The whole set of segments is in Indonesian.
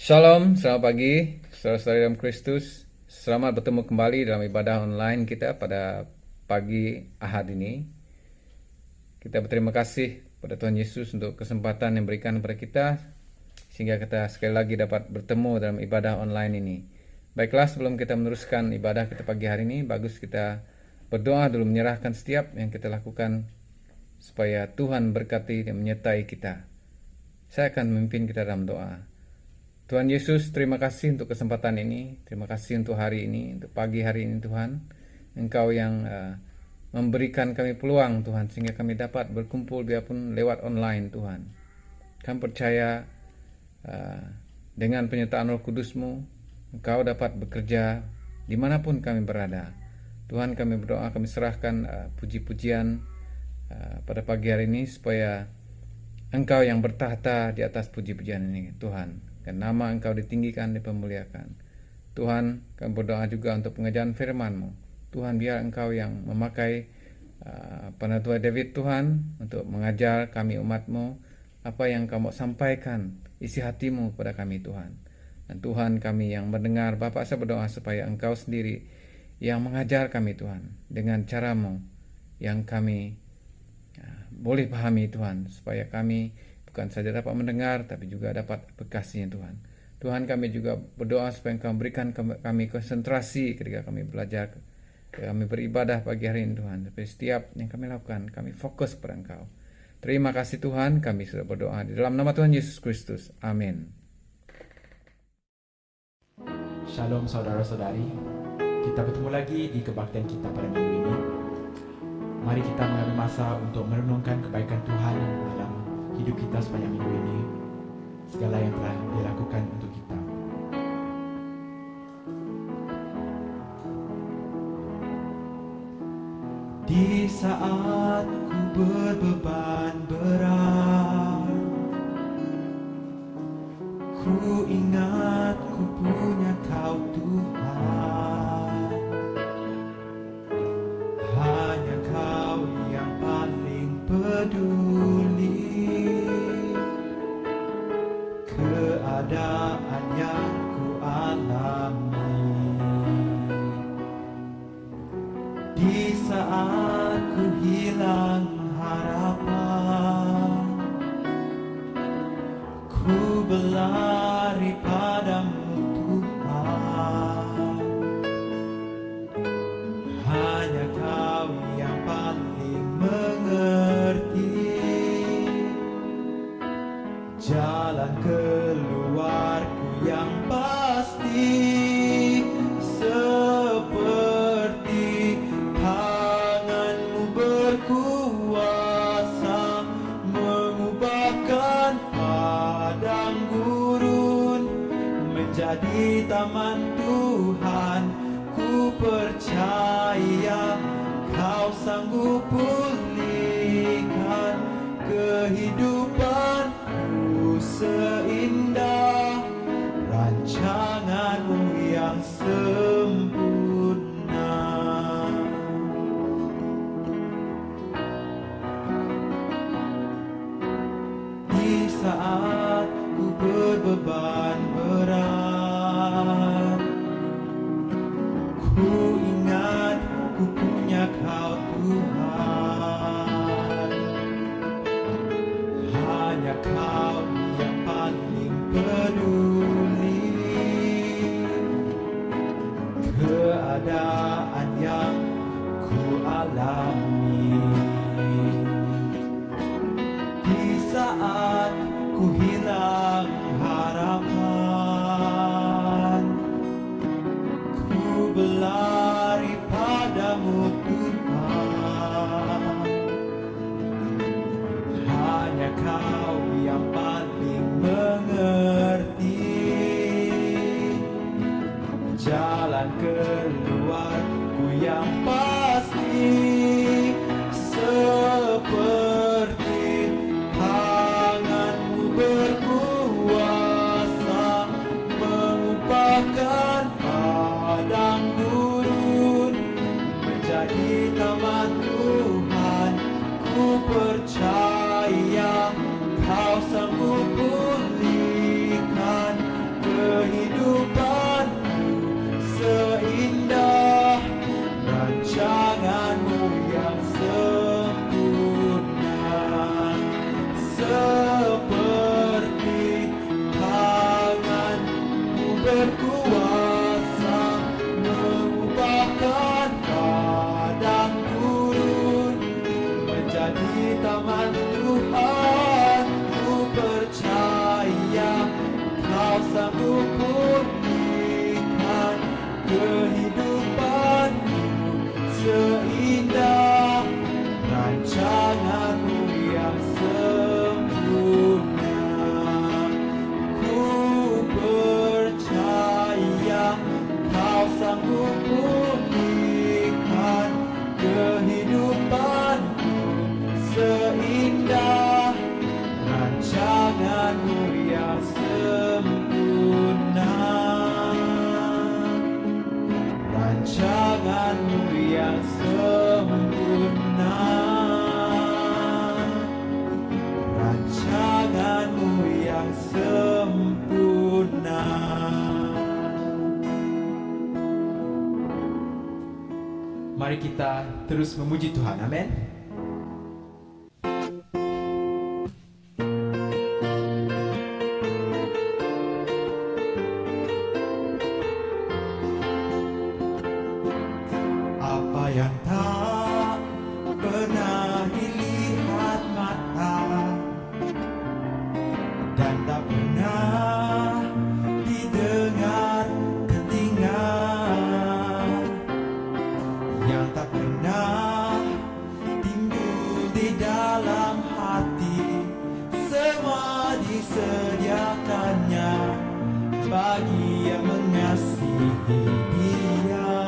Shalom, selamat pagi, saudara-saudari dalam Kristus. Selamat bertemu kembali dalam ibadah online kita pada pagi Ahad ini. Kita berterima kasih pada Tuhan Yesus untuk kesempatan yang berikan kepada kita, sehingga kita sekali lagi dapat bertemu dalam ibadah online ini. Baiklah, sebelum kita meneruskan ibadah kita pagi hari ini, bagus kita berdoa dulu, menyerahkan setiap yang kita lakukan, supaya Tuhan berkati dan menyertai kita. Saya akan memimpin kita dalam doa. Tuhan Yesus, terima kasih untuk kesempatan ini. Terima kasih untuk hari ini, untuk pagi hari ini Tuhan. Engkau yang memberikan kami peluang Tuhan, sehingga kami dapat berkumpul biarpun lewat online Tuhan. Kami percaya dengan penyertaan Roh Kudus-Mu, Engkau dapat bekerja dimanapun kami berada. Tuhan, kami berdoa, kami serahkan puji-pujian pada pagi hari ini, supaya Engkau yang bertahta di atas puji-pujian ini Tuhan, dan nama Engkau ditinggikan, dipemuliakan. Tuhan, kami berdoa juga untuk pengajaran firman-Mu. Tuhan, biar Engkau yang memakai penatua David Tuhan, untuk mengajar kami umat-Mu apa yang Kau mau sampaikan, isi hati-Mu kepada kami Tuhan. Dan Tuhan, kami yang mendengar, Bapa, saya berdoa supaya Engkau sendiri yang mengajar kami Tuhan, dengan cara-Mu yang kami boleh pahami Tuhan, supaya kami bukan saja dapat mendengar, tapi juga dapat bekasnya Tuhan. Tuhan, kami juga berdoa supaya Engkau berikan kami konsentrasi ketika kami belajar, kami beribadah pagi hari ini Tuhan. Supaya setiap yang kami lakukan, kami fokus kepada Engkau. Terima kasih Tuhan, kami sudah berdoa di dalam nama Tuhan Yesus Kristus. Amin. Shalom saudara-saudari, kita bertemu lagi di kebaktian kita pada minggu ini. Mari kita mengambil masa untuk merenungkan kebaikan Tuhan dalam hidup kita sepanjang minggu ini, segala yang telah dilakukan untuk kita. Di saat ku berbeban berat, ku ingat ku punya Kau Tuhan. Hanya Kau yang paling peduli keadaan yang ku alami. Di saat ku hilang harapan, ku berlari padamu Tuhan. Hanya Kau yang paling mengerti jalan keluarku yang pasti. Seperti tangan-Mu berkuasa mengubahkan padang gurun menjadi taman Tuhan. Ku percaya Kau sanggup pulihkan kehidupanku seindah rancangan-Mu yang sempurna. Di saat ku berbeban berat, ku ingat ku punya Kau Tuhan. Hanya Kau yang paling peduli keadaan yang ku alami. Di saat ku hilang harapan, ku berlari padamu Tuhan. Hanya Kau yang paling mengerti jalan keluarku yang pasti. Seperti tangan-Mu berkuasa sanggup pulihkan kehidupanku seindah rancanganmu yang sempurna. Ku percaya kau sanggup pulihkan kehidupanku seindah rancanganmu yang sempurna. Rancanganmu yang sempurna. Rancanganmu yang sempurna. Mari kita terus memuji Tuhan. Amin. Apa yang tak pernah dilihat mata dan tak pernah didengar telinga, yang tak pernah timbul di dalam hati, semua disediakannya bagi yang mengasihi Dia.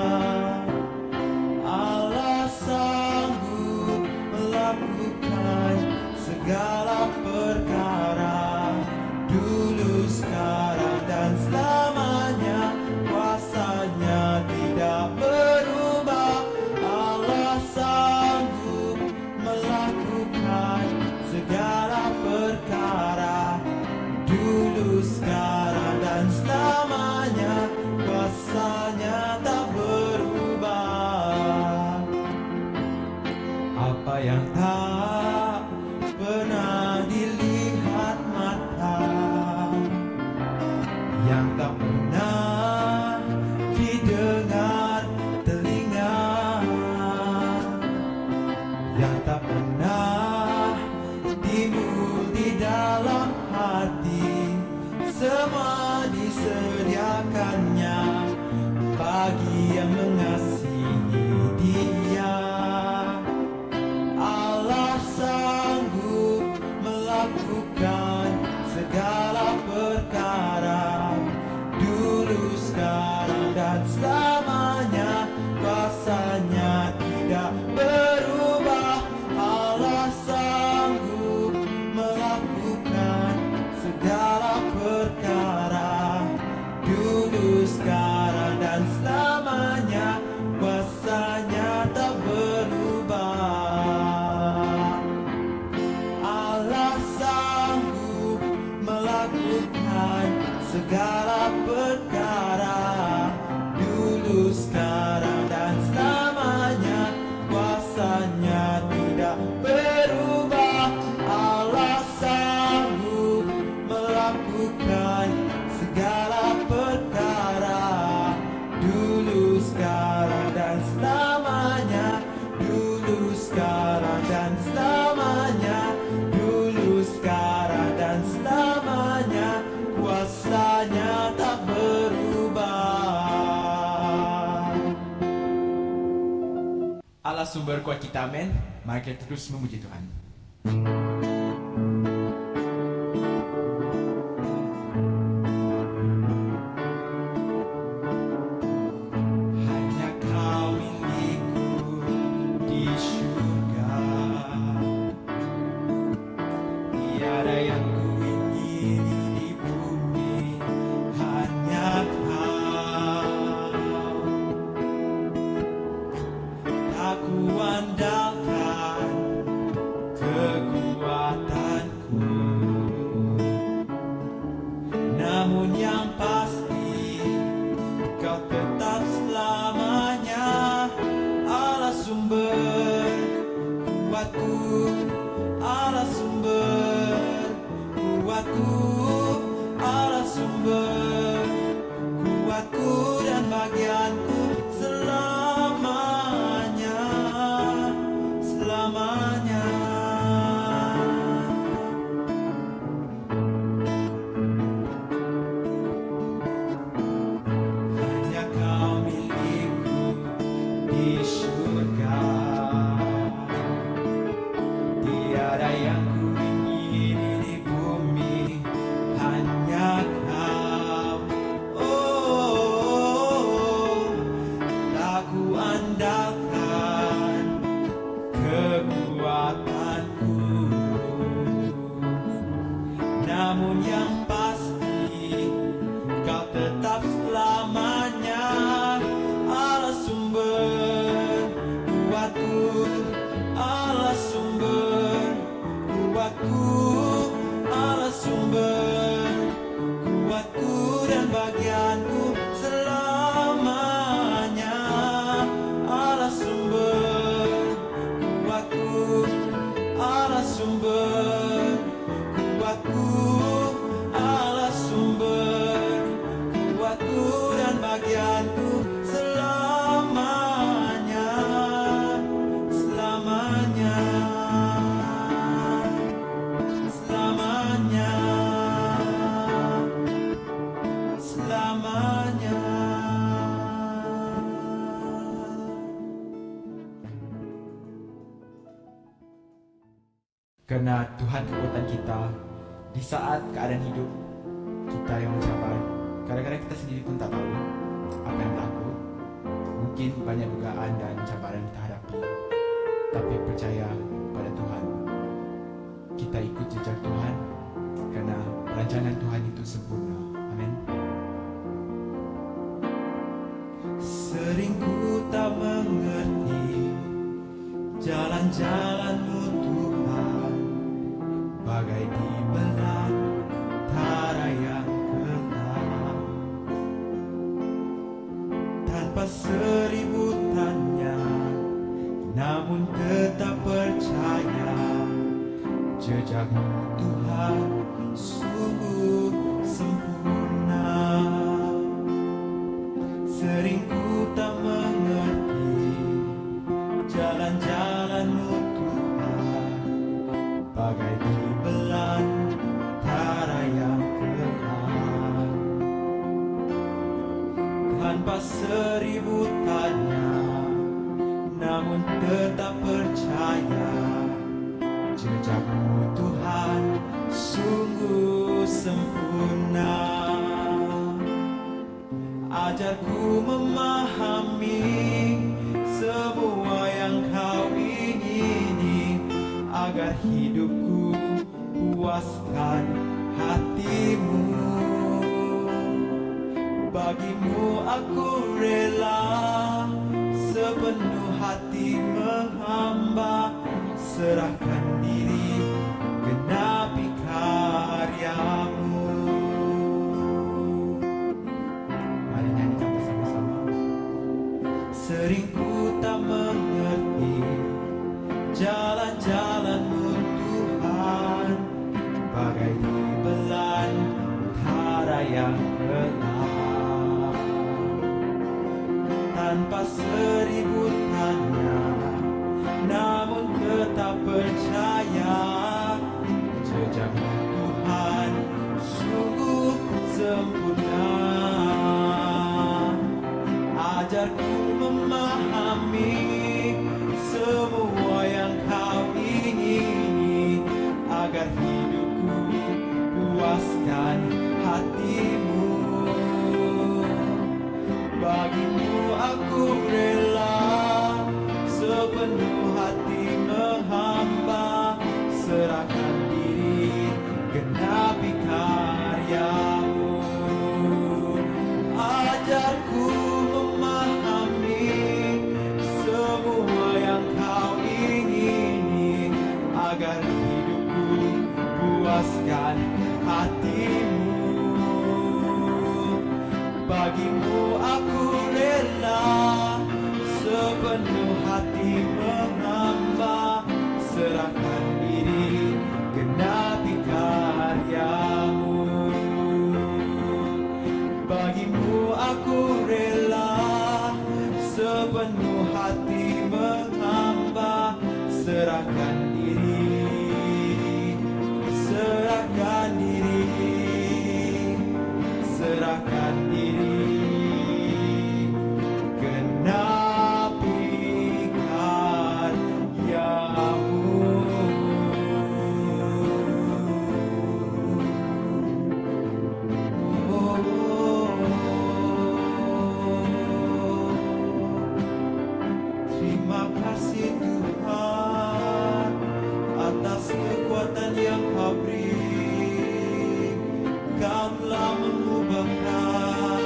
Allah sanggup melakukan segala perkara, dulu, sekarang, dan selamanya. Kuasanya tidak berubah. Allah sanggup melakukan segala perkara, dulu, sekarang, dan selamanya. Kuasanya tak berubah. Apa yang tak pernah dilihat mata, yang tak pernah didengar telinga, yang tak pernah timbul di dalam hati, semua disediakannya bagi yang mengasihi Dia. Allah sanggup melakukan segala perkara, dulu, sekarang, dan selamanya. Kuasanya tidak berubah. Allah sanggup melakukan segala perkara, dulu, sekarang, dan selamanya. Kuasanya tak berubah. Allah sanggup melakukan segala perkara, dulu, sekarang, dan selamanya. Kuasanya tidak berubah. Allah sanggup melakukan segala perkara, dulu, sekarang, dan selamanya. Dulu, sekarang, dan selamanya. Dulu, sekarang, dan selamanya. Kuasanya tak berubah. Allah sumber kuat kita, amin. Mari kita terus memuji Tuhan. Hanya Kau milikku di surga, tiada yang ku ingini di bumi, hanya Kau. Tak ku andalkan kekuatanku, namun yang pasti Kau tetap selamanya. Allah sumber kuatku, Allah sumber kuatku, Allah sumber kuatku dan bagianku selamanya, selamanya. bagianku selamanya. Allah sumber kuatku, Allah sumber kuatku, Allah sumber kuatku dan bagianku selamanya, selamanya, selamanya, selamanya. Karena Tuhan kekuatan kita di saat keadaan hidup kita yang mencabar. Kadang-kadang kita sendiri pun tak tahu apa yang berlaku. Mungkin banyak dugaan dan cabaran kita hadapi. Tapi percaya pada Tuhan. Kita ikut jejak Tuhan karena rancangan Tuhan itu sempurna. Amin. Sering ku tak mengerti jalan-jalan-Mu Tuhan, bagai di belantara yang gelap. Tanpa seribu tanya, namun tetap percaya jejak-Mu Tuhan sungguh sempurna. Sering ku tak mengerti jalan-jalan-Mu Tuhan, bagai di belantara yang gelap. Tanpa seribu tanya, namun tetap percaya jejak-Mu Tuhan sungguh sempurna. Ajarku memahami semua yang Kau ingini, agar hidupku puaskan hati-Mu. Bagi-Mu aku rela sepenuh hati menghamba, serahkan diri genapi karya-Mu. Mari nyanyikan bersama-sama. Sering ku tak mengerti jalan-jalan-Mu Tuhan, bagai di belantara yang gelap. Tanpa seribu tanya, namun tetap percaya jejak-Mu Tuhan sungguh sempurna. Ajarku memahami semua yang Kau ingini, agar hidupku puaskan hati-Mu. Bagi-Mu aku rela sepenuh hati menghamba, serahkan diri genapi karya-Mu. Ajarku memahami semua yang Kau ingini, agar hidupku puaskan hati-Mu. Bagi-Mu aku rela sepenuh hati menghamba, serahkan diri genapi karya-Mu. Bagi-Mu aku rela sepenuh hati menghamba, serahkan diri, serahkan diri, serahkan diri, genapi karya-Mu. Terima kasih Tuhan atas kekuatan yang Kau beri. Kau telah mengubahkan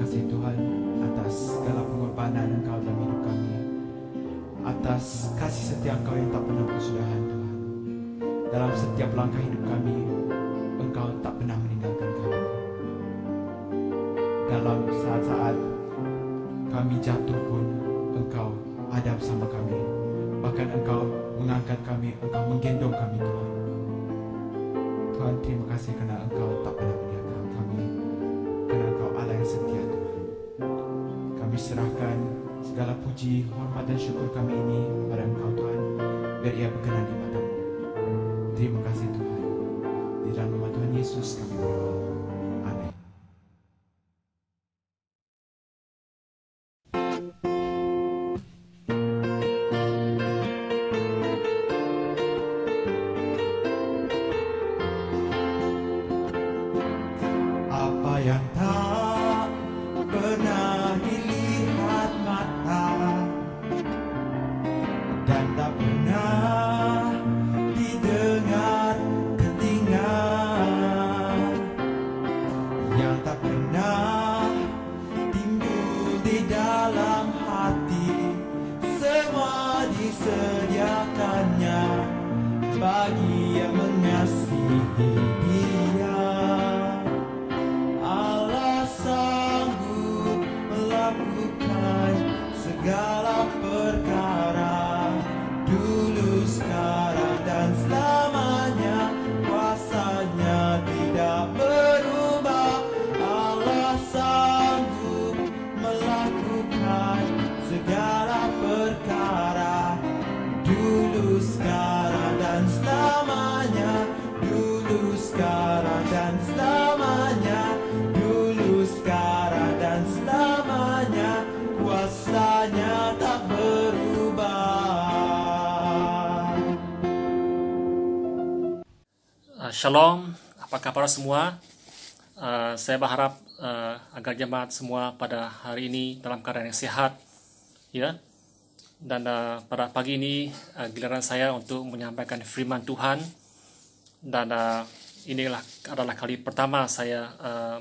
kasih Tuhan atas segala pengorbanan Engkau dalam hidup kami, atas kasih setia Engkau yang tak pernah berkesudahan Tuhan. Dalam setiap langkah hidup kami, Engkau tak pernah meninggalkan kami. Dalam saat-saat kami jatuh pun, Engkau ada bersama kami. Bahkan Engkau mengangkat kami, Engkau menggendong kami Tuhan. Tuhan, terima kasih kerana Engkau tak pernah meninggalkan kami, kerana Engkau Allah yang setia Tuhan. Kami serahkan segala puji, hormat dan syukur kami ini pada Engkau Tuhan, biar ia berkenan di mata-Mu. Terima kasih Tuhan. Di dalam nama Tuhan Yesus kami berdoa. Amin. Apa yang tak pernah dilihat mata dan tak pernah didengar telinga, yang tak pernah timbul di dalam hati, semua disediakannya bagi yang mengasihi Dia. Allah sanggup melakukan segala perkara, dulu, sekarang, dan selamanya. Kuasanya tidak berubah. Allah sanggup melakukan segala perkara, dulu, sekarang, dan selamanya. Dulu, sekarang, dan selamanya. Dulu, sekarang, dan selamanya. Kuasanya tak berubah. Shalom, apa kabar semua? Saya berharap agar jemaat semua pada hari ini dalam keadaan yang sehat, ya. Dan pada pagi ini giliran saya untuk menyampaikan firman Tuhan. Dan inilah adalah kali pertama saya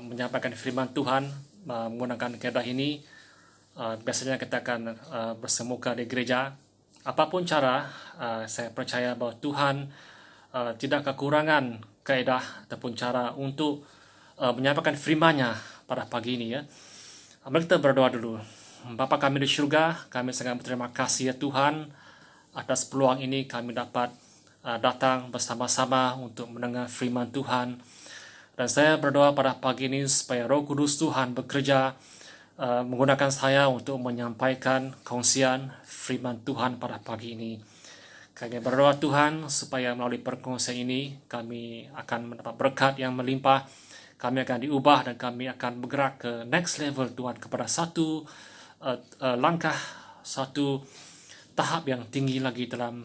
menyampaikan firman Tuhan menggunakan kaedah ini. Biasanya kita akan bersemuka di gereja. Apapun cara, saya percaya bahwa Tuhan tidak kekurangan kaedah ataupun cara untuk menyampaikan firman-Nya pada pagi ini, ya. Mari kita berdoa dulu. Bapa kami di surga, kami sangat berterima kasih ya Tuhan atas peluang ini kami dapat datang bersama-sama untuk mendengar firman Tuhan. Dan saya berdoa pada pagi ini supaya Roh Kudus Tuhan bekerja menggunakan saya untuk menyampaikan kongsian firman Tuhan pada pagi ini. Kami berdoa Tuhan supaya melalui perkongsian ini kami akan mendapat berkat yang melimpah. Kami akan diubah dan kami akan bergerak ke next level Tuhan, kepada satu langkah, satu tahap yang tinggi lagi dalam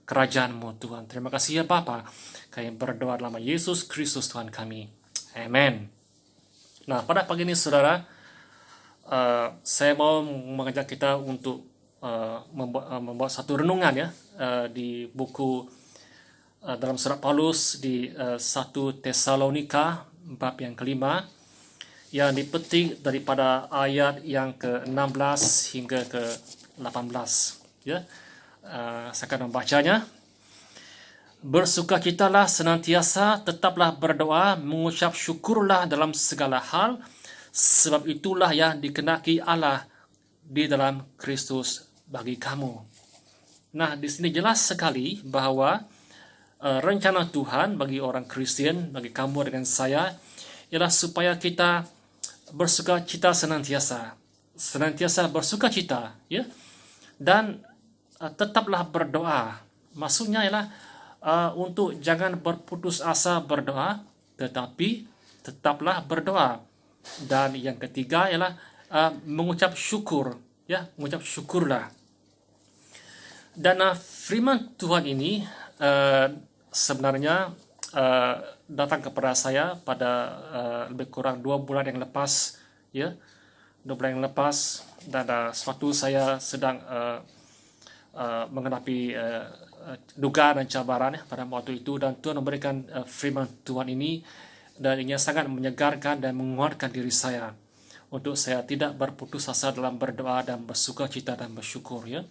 kerajaan-Mu Tuhan. Terima kasih ya Bapa. Kami berdoa dalam nama Yesus Kristus Tuhan kami. Amen. Nah, pada pagi ini saudara, saya mau mengajak kita untuk membuat satu renungan, ya, di buku dalam surat Paulus di 1 Tesalonika bab yang kelima, yang dipetik daripada ayat yang ke-16 hingga ke-18, ya. Saya akan membacanya. Bersukacitalah senantiasa, tetaplah berdoa, mengucap syukurlah dalam segala hal, sebab itulah yang dikehendaki Allah di dalam Kristus bagi kamu. Nah, di sini jelas sekali bahwa rencana Tuhan bagi orang Kristen, bagi kamu dengan saya, ialah supaya kita bersukacita senantiasa bersukacita, ya, dan tetaplah berdoa. Maksudnya ialah untuk jangan berputus asa berdoa, tetapi tetaplah berdoa. Dan yang ketiga ialah mengucap syukur, ya, mengucap syukurlah. Dan firman Tuhan ini sebenarnya datang kepada saya pada lebih kurang 2 bulan yang lepas, ya, 2 bulan yang lepas. Dan sewaktu saya sedang menghadapi dugaan dan cabaran, ya, pada waktu itu, dan Tuhan memberikan firman Tuhan ini, dan ini sangat menyegarkan dan menguatkan diri saya untuk saya tidak berputus asa dalam berdoa dan bersukacita dan bersyukur, ya.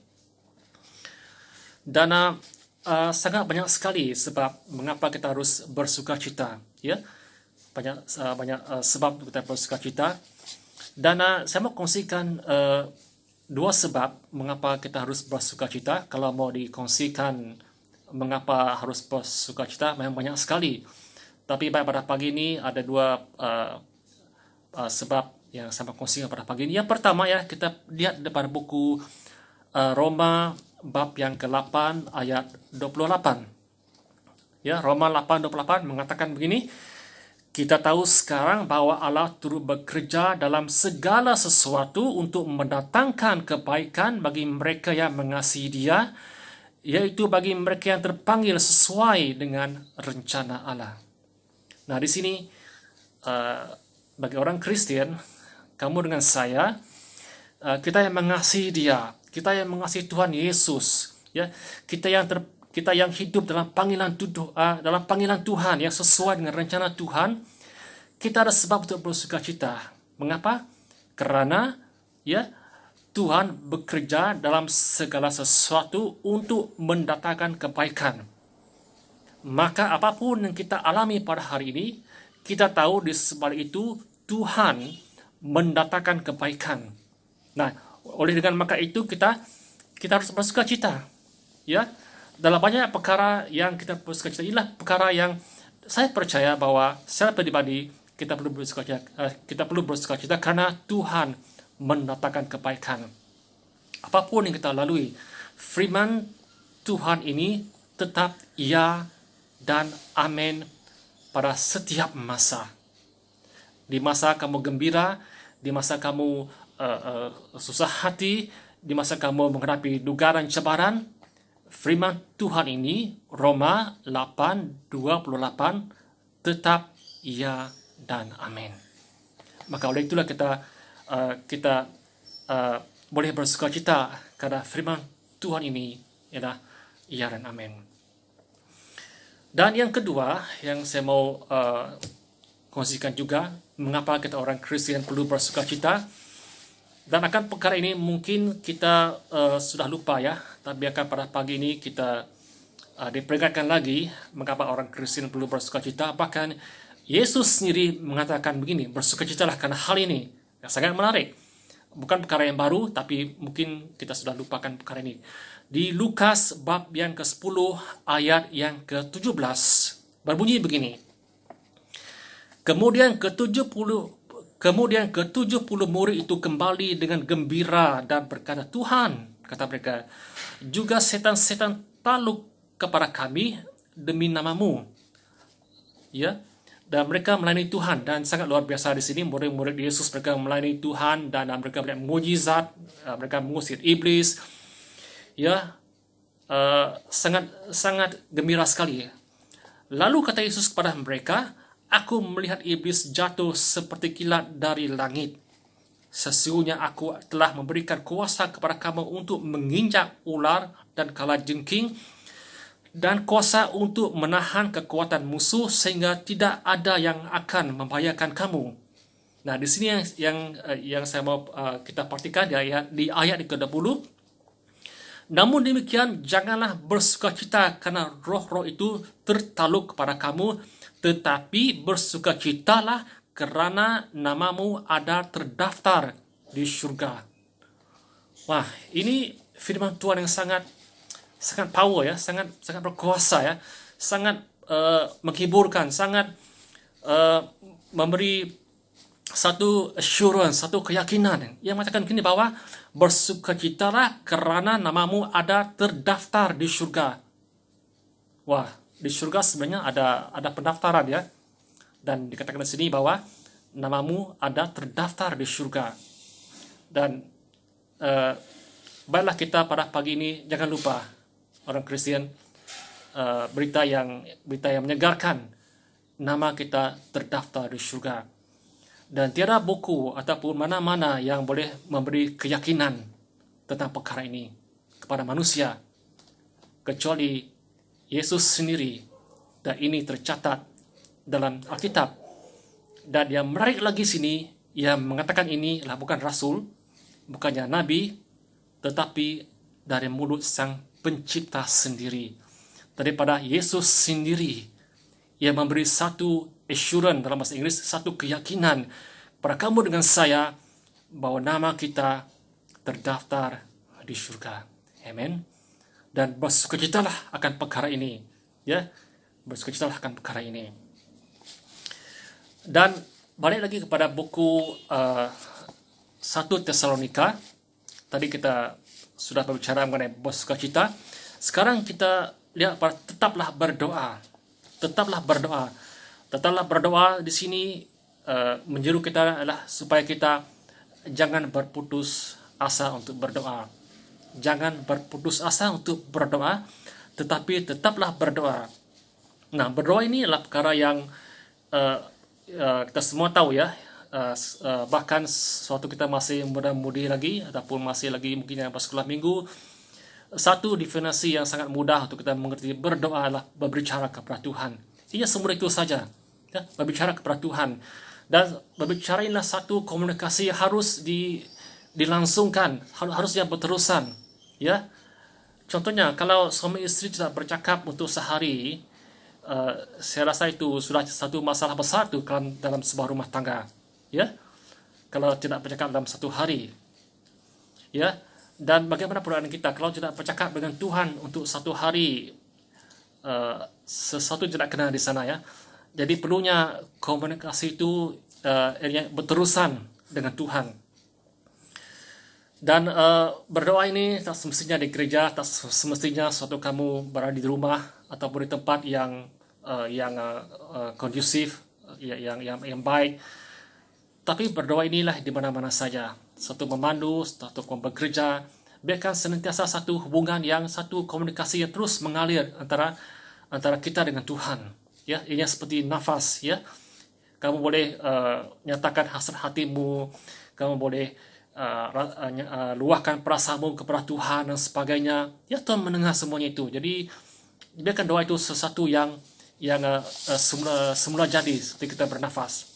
Dan sangat banyak sekali sebab mengapa kita harus bersukacita, ya. Banyak sebab kita bersukacita. Dan saya mau kongsikan dua sebab mengapa kita harus bersukacita. Kalau mau dikongsikan mengapa harus bersukacita, memang banyak sekali. Tapi pada pagi ini ada dua sebab yang saya mau kongsikan pada pagi ini. Yang pertama, ya, kita lihat depan buku Roma bab yang ke-8 ayat 28. Ya, Roma 8:28 mengatakan begini, kita tahu sekarang bahwa Allah turut bekerja dalam segala sesuatu untuk mendatangkan kebaikan bagi mereka yang mengasihi Dia, yaitu bagi mereka yang terpanggil sesuai dengan rencana Allah. Nah, di sini bagi orang Kristen, kamu dengan saya, kita yang mengasihi Dia, kita yang mengasihi Tuhan Yesus, ya, kita yang hidup dalam panggilan Tuhan yang sesuai dengan rencana Tuhan, kita ada sebab untuk bersukacita. Mengapa? Karena, ya, Tuhan bekerja dalam segala sesuatu untuk mendatangkan kebaikan. Maka apapun yang kita alami pada hari ini, kita tahu di sebalik itu Tuhan mendatangkan kebaikan. Nah, oleh dengan maka itu kita harus bersukacita, ya. Dalam banyak perkara yang kita bersukacita, inilah perkara yang saya percaya bahwa secara pribadi kita perlu bersukacita karena Tuhan mendatangkan kebaikan. Apapun yang kita lalui, firman Tuhan ini tetap ya dan amin pada setiap masa. Di masa kamu gembira, di masa kamu susah hati, di masa kamu menghadapi duga dan cabaran, firman Tuhan ini, Roma 8:28, tetap ya dan amin. Maka oleh itulah kita boleh bersukacita karena firman Tuhan ini ialah ya dan amin. Dan yang kedua yang saya mau kongsikan juga, mengapa kita orang Kristen perlu bersukacita. Dan akan perkara ini mungkin kita sudah lupa, ya, tapi akan pada pagi ini kita diperingatkan lagi mengapa orang Kristen perlu bersukacita. Bahkan Yesus sendiri mengatakan begini, bersukacitalah karena hal ini. Yang sangat menarik. Bukan perkara yang baru, tapi mungkin kita sudah lupakan perkara ini. Di Lukas bab yang ke-10 ayat yang ke-17 berbunyi begini. Kemudian ke-70 murid itu kembali dengan gembira dan berkata, Tuhan, kata mereka, juga setan-setan takluk kepada kami demi nama-Mu. Ya, dan mereka melayani Tuhan, dan sangat luar biasa di sini murid-murid Yesus, mereka melayani Tuhan dan mereka melihat mukjizat, mereka mengusir iblis. Ya, sangat gembira sekali. Lalu kata Yesus kepada mereka, aku melihat iblis jatuh seperti kilat dari langit. Sesungguhnya aku telah memberikan kuasa kepada kamu untuk menginjak ular dan kalajengking, dan kuasa untuk menahan kekuatan musuh sehingga tidak ada yang akan membahayakan kamu. Nah, di sini yang saya mau kita perhatikan di ayat ke-20. Namun demikian, janganlah bersukacita karena roh-roh itu tertakluk kepada kamu, tetapi bersukacitalah kerana namamu ada terdaftar di syurga. Wah, ini firman Tuhan yang sangat power, ya, sangat berkuasa, ya, sangat menghiburkan, sangat memberi satu assurance, satu keyakinan yang mengatakan gini bahwa bersukacitalah kerana namamu ada terdaftar di syurga. Wah, di syurga sebenarnya ada pendaftaran, ya. Dan dikatakan di sini bahwa namamu ada terdaftar di syurga. Dan baiklah kita pada pagi ini jangan lupa orang Kristen, berita yang menyegarkan, nama kita terdaftar di syurga. Dan tiada buku ataupun mana-mana yang boleh memberi keyakinan tentang perkara ini kepada manusia kecuali Yesus sendiri, dan ini tercatat dalam Alkitab. Dan yang menarik lagi sini, yang mengatakan ini adalah bukan rasul, bukannya nabi, tetapi dari mulut Sang Pencipta sendiri, daripada Yesus sendiri, yang memberi satu assurance dalam bahasa Inggeris, satu keyakinan kepada kamu dengan saya bahwa nama kita terdaftar di syurga. Amen. Dan bersukacitalah akan perkara ini, ya, bersukacitalah akan perkara ini. Dan balik lagi kepada buku 1 Tesalonika. Tadi kita sudah berbicara mengenai bersukacita. Sekarang kita lihat tetaplah berdoa. Tetaplah berdoa. Tetaplah berdoa di sini menyeru kita adalah supaya kita jangan berputus asa untuk berdoa. Jangan berputus asa untuk berdoa, tetapi tetaplah berdoa. Nah, berdoa ini adalah perkara yang kita semua tahu, ya. Bahkan suatu kita masih muda-mudi lagi ataupun masih lagi mungkin yang sekolah minggu, satu definisi yang sangat mudah untuk kita mengerti berdoa adalah berbicara kepada Tuhan. Ia semudah itu saja, ya, berbicara kepada Tuhan. Dan berbicara inilah satu komunikasi yang harus dilangsungkan, harusnya berterusan, ya. Contohnya kalau suami istri tidak bercakap untuk sehari, saya rasa itu sudah satu masalah besar tu dalam sebuah rumah tangga, ya. Kalau tidak bercakap dalam satu hari, ya. Dan bagaimana perbedaan kita kalau tidak bercakap dengan Tuhan untuk satu hari, sesuatu tidak kena di sana, ya. Jadi perlunya komunikasi itu yang berterusan dengan Tuhan. Dan berdoa ini tak semestinya di gereja, tak semestinya suatu kamu berada di rumah ataupun di tempat yang kondusif, yang baik. Tapi berdoa inilah di mana-mana saja. Satu memandu, satu bekerja, biarkan senantiasa satu hubungan satu komunikasi yang terus mengalir antara kita dengan Tuhan. Ya, ini seperti nafas, ya. Kamu boleh nyatakan hasrat hatimu, kamu boleh luahkan perasaanmu kepada Tuhan dan sebagainya. Ya, Tuhan mendengar semuanya itu. Jadi biarkan doa itu sesuatu yang semula jadi seperti kita bernafas.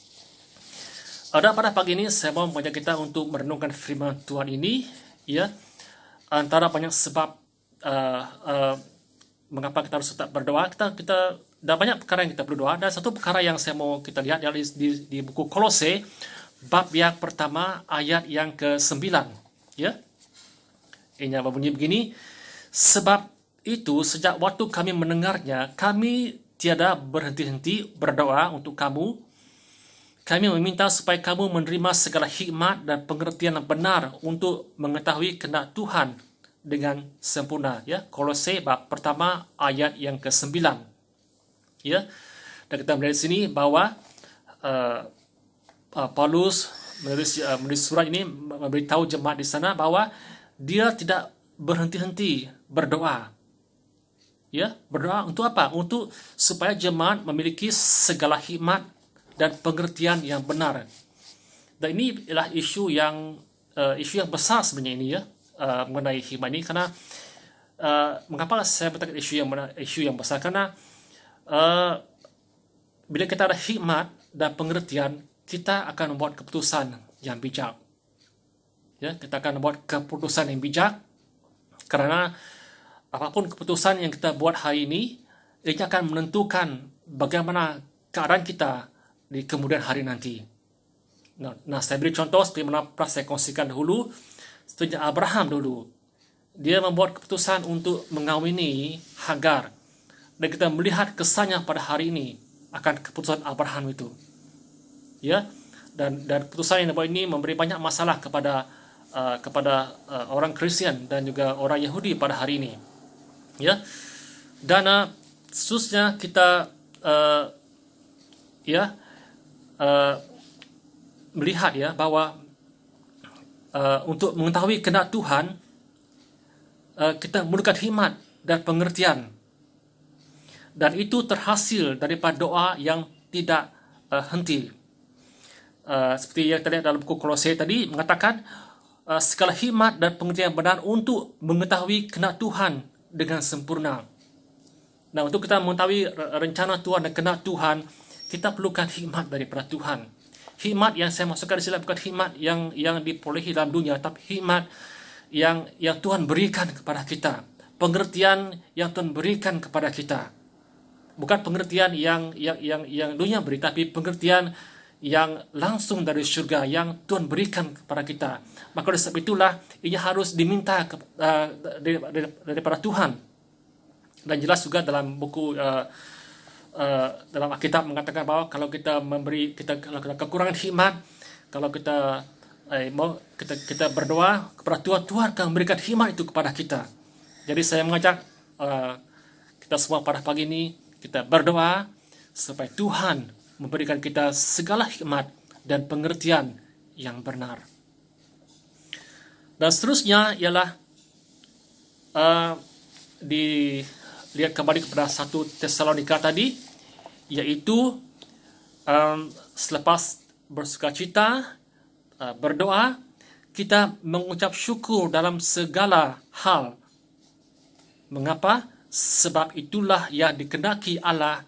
Dan pada pagi ini saya mau mengajak kita untuk merenungkan firman Tuhan ini, ya. Antara banyak sebab mengapa kita harus tetap berdoa, kita dan banyak perkara yang kita perlu doa. Dan satu perkara yang saya mau kita lihat di buku Kolose, bab yang pertama ayat yang ke-9, ya. Ini berbunyi begini: sebab itu sejak waktu kami mendengarnya, kami tiada berhenti-henti berdoa untuk kamu. Kami meminta supaya kamu menerima segala hikmat dan pengertian yang benar untuk mengetahui kehendak Tuhan dengan sempurna, ya. Kolose bab pertama ayat yang ke-9, ya. Dan kita melihat di sini bahwa Paulus menulis surat ini memberitahu jemaat di sana bahwa dia tidak berhenti-henti berdoa. Ya, berdoa untuk apa? Untuk supaya jemaat memiliki segala hikmat dan pengertian yang benar. Dan ini adalah isu yang besar sebenarnya ini, ya, mengenai hikmat ini. Karena mengapa saya berkata isu yang besar? Karena bila kita ada hikmat dan pengertian, kita akan membuat keputusan yang bijak. Ya, kita akan membuat keputusan yang bijak karena apapun keputusan yang kita buat hari ini, ia akan menentukan bagaimana keadaan kita di kemudian hari nanti. Nah, saya beri contoh seperti mana pernah saya kongsikan dahulu. Setuju Abraham dulu, dia membuat keputusan untuk mengawini Hagar, dan kita melihat kesannya pada hari ini akan keputusan Abraham itu, ya. Dan keputusan yang dibuat ini memberi banyak masalah kepada orang Kristen dan juga orang Yahudi pada hari ini, ya. Dan khususnya kita melihat, ya, bahwa untuk mengetahui kehendak Tuhan, kita memerlukan hikmat dan pengertian, dan itu terhasil daripada doa yang tidak henti. Seperti yang terlihat dalam buku Kolose tadi mengatakan segala hikmat dan pengertian yang benar untuk mengetahui kehendak Tuhan dengan sempurna. Nah, untuk kita mengetahui rencana Tuhan dan kehendak Tuhan, kita perlukan hikmat daripada Tuhan. hikmat yang saya maksudkan di sini bukan hikmat yang diperolehi dalam dunia, tapi hikmat yang Tuhan berikan kepada kita, pengertian yang Tuhan berikan kepada kita, bukan pengertian yang dunia beri, tapi pengertian yang langsung dari surga yang Tuhan berikan kepada kita. Maka oleh sebab itulah ia harus diminta daripada Tuhan. Dan jelas juga dalam buku dalam Alkitab mengatakan bahwa kalau kita kalau kita kekurangan hikmat, kalau kita kita berdoa kepada Tuhan, Tuhan akan memberikan hikmat itu kepada kita. Jadi saya mengajak kita semua pada pagi ini kita berdoa supaya Tuhan memberikan kita segala hikmat dan pengertian yang benar. Dan seterusnya ialah dilihat kembali kepada 1 Tesalonika tadi, yaitu selepas bersukacita, berdoa, kita mengucap syukur dalam segala hal. Mengapa? Sebab itulah yang dikehendaki Allah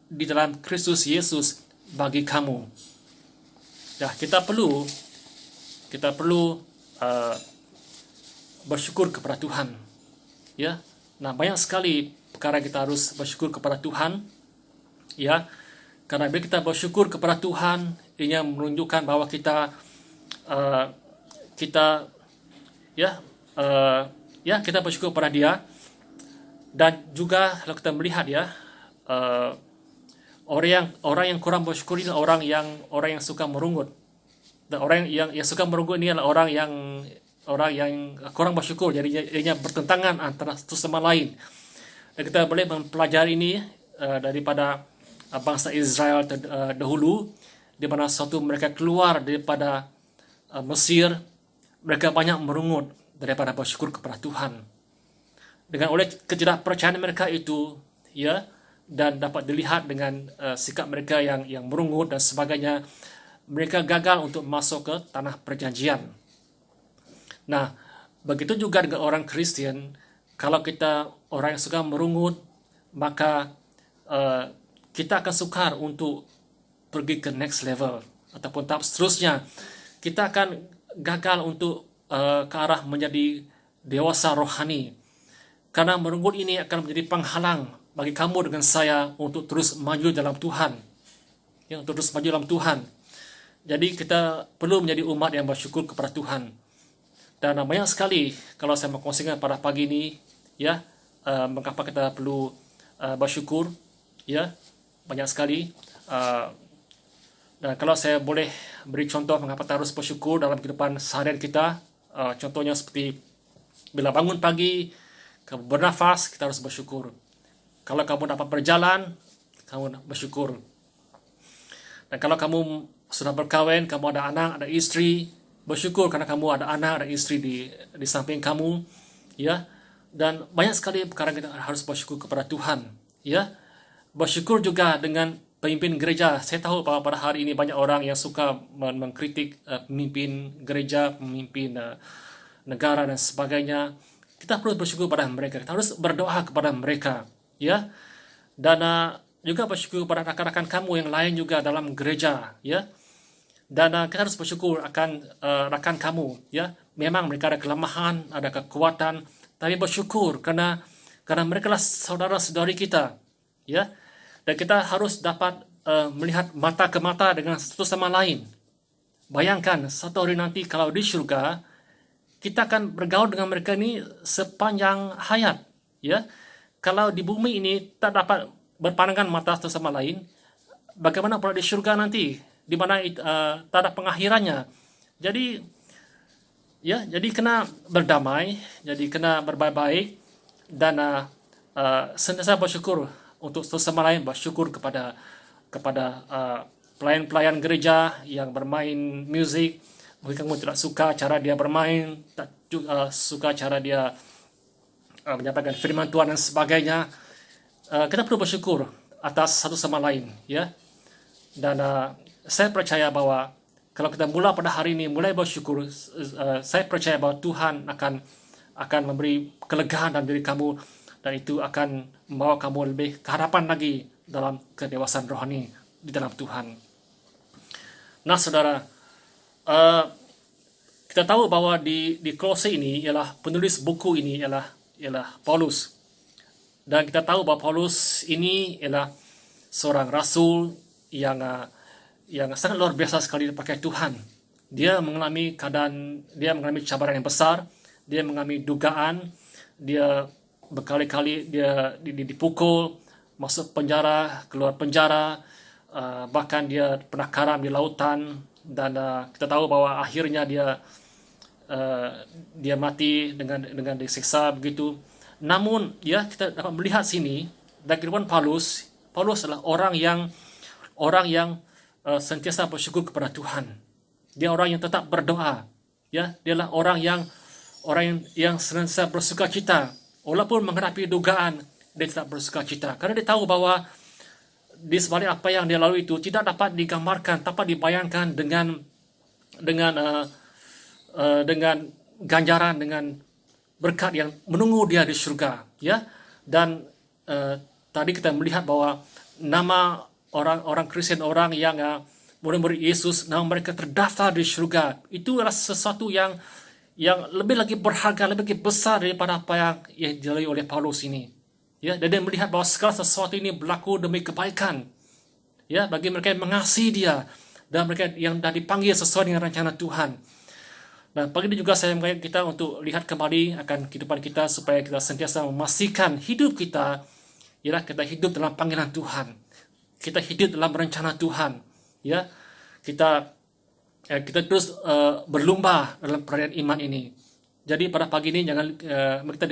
di dalam Kristus Yesus bagi kamu. Ya, kita perlu bersyukur kepada Tuhan. Ya, nah banyak sekali perkara kita harus bersyukur kepada Tuhan. Ya, karena bila kita bersyukur kepada Tuhan, ini menunjukkan bahwa kita bersyukur kepada Dia. Dan juga kalau kita melihat orang yang kurang bersyukur ini orang yang suka merungut. Dan orang yang suka merungut ini adalah orang yang kurang bersyukur. Jadi ianya bertentangan antara satu sama lain. Dan kita boleh mempelajari ini daripada bangsa Israel dahulu, di mana suatu mereka keluar daripada Mesir, mereka banyak merungut daripada bersyukur kepada Tuhan. Dengan oleh ketidakpercayaan mereka itu, dan dapat dilihat dengan sikap mereka yang merungut dan sebagainya, mereka gagal untuk masuk ke tanah perjanjian. Nah, begitu juga dengan orang Kristen, kalau kita orang yang suka merungut, maka kita akan sukar untuk pergi ke next level ataupun tahap seterusnya. Kita akan gagal untuk ke arah menjadi dewasa rohani. Karena merungut ini akan menjadi penghalang bagi kamu dengan saya untuk terus maju dalam Tuhan. Untuk terus maju dalam Tuhan. Jadi kita perlu menjadi umat yang bersyukur kepada Tuhan. Dan banyak sekali kalau saya mau kongsikan pada pagi ini, mengapa kita perlu bersyukur, banyak sekali. Dan kalau saya boleh beri contoh mengapa kita harus bersyukur dalam kehidupan seharian kita, contohnya seperti bila bangun pagi, kamu bernafas, kita harus bersyukur. Kalau kamu dapat berjalan, kamu bersyukur. Dan kalau kamu sudah berkahwin, kamu ada anak, ada istri, bersyukur karena kamu ada anak, ada istri di samping kamu. Dan banyak sekali perkara kita harus bersyukur kepada Tuhan. Bersyukur juga dengan pemimpin gereja. Saya tahu bahwa pada hari ini banyak orang yang suka mengkritik pemimpin gereja, pemimpin negara dan sebagainya. Kita perlu bersyukur kepada mereka. Kita harus berdoa kepada mereka, Dan juga bersyukur kepada rakan-rakan kamu yang lain juga dalam gereja, Dan kita harus bersyukur akan rakan kamu, Memang mereka ada kelemahan, ada kekuatan, tapi bersyukur karena mereka adalah saudara-saudari kita, Dan kita harus dapat melihat mata ke mata dengan satu sama lain. Bayangkan satu hari nanti kalau di surga, kita akan bergaul dengan mereka ini sepanjang hayat. Kalau di bumi ini tak dapat berpandangan mata satu sama lain, bagaimana pula di surga nanti, di mana tak ada pengakhirannya. Jadi kena berdamai, jadi kena berbaik-baik, dan senantiasa bersyukur untuk satu sama lain, bersyukur kepada pelayan-pelayan gereja yang bermain musik. Mungkin kamu tidak suka cara dia bermain, tak suka cara dia menyampaikan firman Tuhan dan sebagainya. Kita perlu bersyukur atas satu sama lain, Dan saya percaya bahwa kalau kita mulai pada hari ini, mulai bersyukur, saya percaya bahwa Tuhan akan memberi kelegaan dalam diri kamu, dan itu akan membawa kamu lebih ke hadapan lagi dalam kedewasaan rohani di dalam Tuhan. Nah, saudara, eh, kita tahu bahwa di Kolose ini ialah penulis buku ini ialah Paulus. Dan kita tahu bahwa Paulus ini ialah seorang rasul yang sangat luar biasa sekali dipakai Tuhan. Dia mengalami cabaran yang besar, dia mengalami dugaan, dia berkali-kali dia dipukul, masuk penjara, keluar penjara, bahkan dia pernah karam di lautan, dan kita tahu bahwa akhirnya dia mati dengan disiksa begitu. Namun ya, kita dapat melihat sini dari kehidupan Paulus adalah orang yang sentiasa bersyukur kepada Tuhan. Dia orang yang tetap berdoa. Ya, dia adalah orang yang senantiasa bersuka cita. Walaupun menghadapi dugaan, dia tetap bersuka cita. Karena dia tahu bahwa di sebalik apa yang dia lalui itu tidak dapat digambarkan, dapat dibayangkan dengan ganjaran, dengan berkat yang menunggu dia di surga, ya. Dan tadi kita melihat bahwa nama orang Kristen, orang yang murid-murid Yesus, nama mereka terdaftar di surga. Itu adalah sesuatu yang lebih lagi berharga, lebih lagi besar daripada apa yang dilalui oleh Paulus ini. Ya, dan dia melihat bahwa segala sesuatu ini berlaku demi kebaikan. Ya, bagi mereka yang mengasihi dia dan mereka yang dah dipanggil sesuai dengan rencana Tuhan. Nah, pagi ini juga saya mengajak kita untuk lihat kembali akan kehidupan kita supaya kita sentiasa memastikan hidup kita ialah kita hidup dalam panggilan Tuhan. Kita hidup dalam rencana Tuhan. Ya, kita terus berlumba dalam perayaan iman ini. Jadi pada pagi ini jangan kita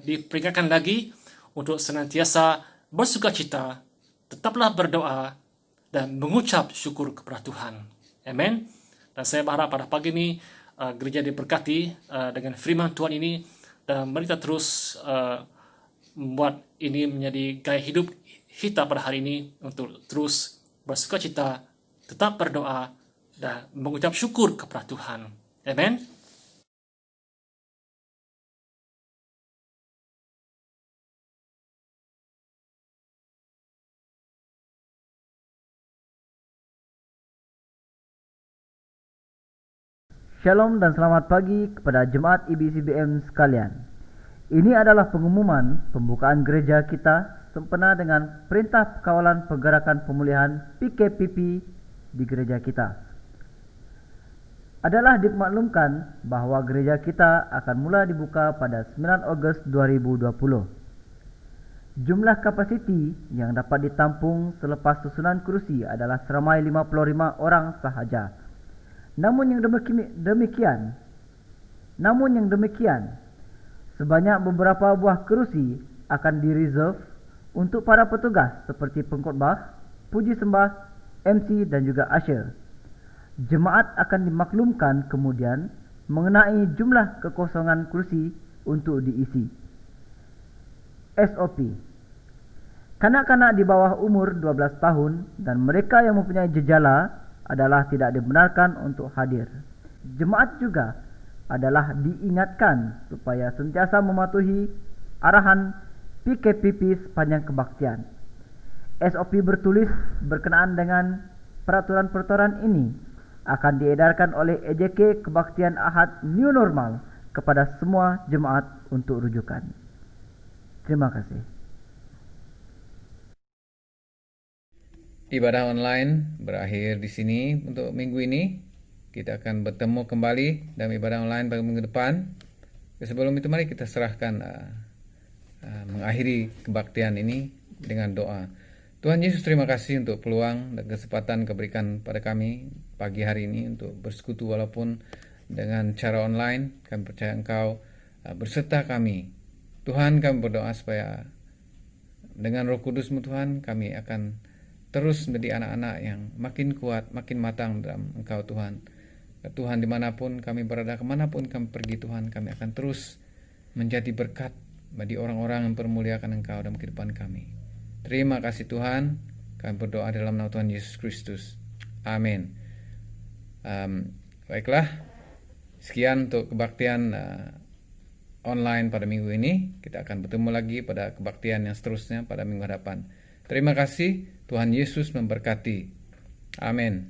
diperingatkan lagi untuk senantiasa bersukacita, tetaplah berdoa dan mengucap syukur kepada Tuhan. Amin. Dan saya berharap pada pagi ini gereja diberkati dengan firman Tuhan ini, dan mari kita terus membuat ini menjadi gaya hidup kita pada hari ini untuk terus bersukacita, tetap berdoa dan mengucap syukur kepada Tuhan. Amin. Shalom dan selamat pagi kepada jemaat IBCBM sekalian. Ini adalah pengumuman pembukaan gereja kita sempena dengan Perintah Kawalan Pergerakan Pemulihan PKPP di gereja kita. Adalah dimaklumkan bahwa gereja kita akan mula dibuka pada 9 Ogos 2020. Jumlah kapasiti yang dapat ditampung selepas susunan kerusi adalah seramai 55 orang sahaja. Namun yang demikian, sebanyak beberapa buah kerusi akan direserve untuk para petugas seperti pengkhotbah, puji sembah, MC dan juga usher. Jemaat akan dimaklumkan kemudian mengenai jumlah kekosongan kerusi untuk diisi. SOP: kanak-kanak di bawah umur 12 tahun dan mereka yang mempunyai gejala adalah tidak dibenarkan untuk hadir. Jemaat juga adalah diingatkan supaya sentiasa mematuhi arahan PKPP sepanjang kebaktian. SOP bertulis berkenaan dengan peraturan-peraturan ini akan diedarkan oleh EJK Kebaktian Ahad New Normal kepada semua jemaat untuk rujukan. Terima kasih. Ibadah online berakhir di sini untuk minggu ini. Kita akan bertemu kembali dalam ibadah online pada minggu depan. Sebelum itu mari kita serahkan mengakhiri kebaktian ini dengan doa. Tuhan Yesus, terima kasih untuk peluang dan kesempatan keberikan pada kami pagi hari ini untuk bersekutu walaupun dengan cara online. Kami percaya Engkau berserta kami. Tuhan, kami berdoa supaya dengan Roh Kudus-Mu Tuhan, kami akan terus menjadi anak-anak yang makin kuat, makin matang dalam Engkau Tuhan. Tuhan, dimanapun kami berada, kemanapun kami pergi Tuhan, kami akan terus menjadi berkat bagi orang-orang yang mempermuliakan Engkau dalam kehidupan kami. Terima kasih Tuhan, kami berdoa dalam nama Tuhan Yesus Kristus. Amin. Baiklah, sekian untuk kebaktian online pada minggu ini. Kita akan bertemu lagi pada kebaktian yang seterusnya pada minggu hadapan. Terima kasih, Tuhan Yesus memberkati. Amin.